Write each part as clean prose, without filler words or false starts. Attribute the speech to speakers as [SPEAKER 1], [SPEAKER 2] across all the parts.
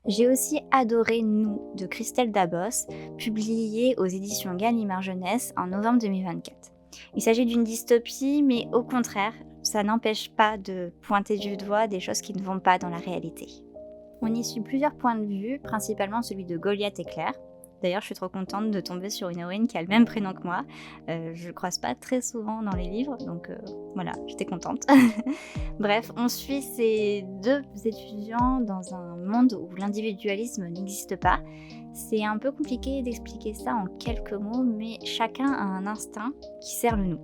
[SPEAKER 1] J'ai aussi adoré Nous de Christelle Dabos, publié aux éditions Gallimard Jeunesse en novembre 2024. Il s'agit d'une dystopie, mais au contraire, ça n'empêche pas de pointer du doigt des choses qui ne vont pas dans la réalité. On y suit plusieurs points de vue, principalement celui de Goliath et Claire. D'ailleurs, je suis trop contente de tomber sur une héroïne qui a le même prénom que moi. Je le croise pas très souvent dans les livres, donc voilà, j'étais contente. Bref, on suit ces deux étudiants dans un monde où l'individualisme n'existe pas. C'est un peu compliqué d'expliquer ça en quelques mots, mais chacun a un instinct qui sert le nous.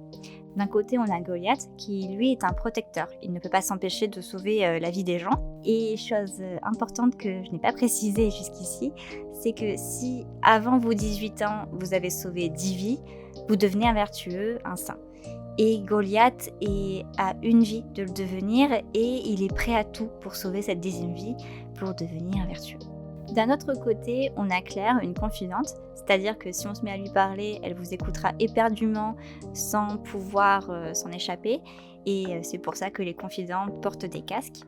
[SPEAKER 1] D'un côté, on a Goliath, qui lui est un protecteur. Il ne peut pas s'empêcher de sauver la vie des gens. Et chose importante que je n'ai pas précisée jusqu'ici, c'est que si avant vos 18 ans, vous avez sauvé 10 vies, vous devenez un vertueux, un saint. Et Goliath a une vie de le devenir et il est prêt à tout pour sauver cette 10e vie, pour devenir un vertueux. D'un autre côté, on a Claire, une confidente, c'est-à-dire que si on se met à lui parler, elle vous écoutera éperdument sans pouvoir s'en échapper. Et c'est pour ça que les confidents portent des casques.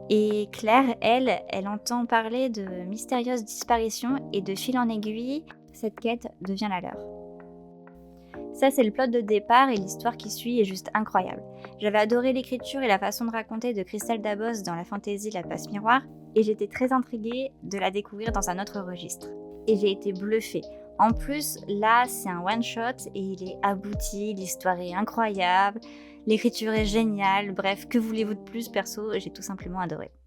[SPEAKER 1] Et Claire, elle entend parler de mystérieuses disparitions et de fil en aiguille, cette quête devient la leur. Ça, c'est le plot de départ et l'histoire qui suit est juste incroyable. J'avais adoré l'écriture et la façon de raconter de Christelle Dabos dans la fantasy La Passe Miroir et j'étais très intriguée de la découvrir dans un autre registre. Et j'ai été bluffée. En plus, là, c'est un one-shot et il est abouti, l'histoire est incroyable, l'écriture est géniale, bref, que voulez-vous de plus perso, j'ai tout simplement adoré.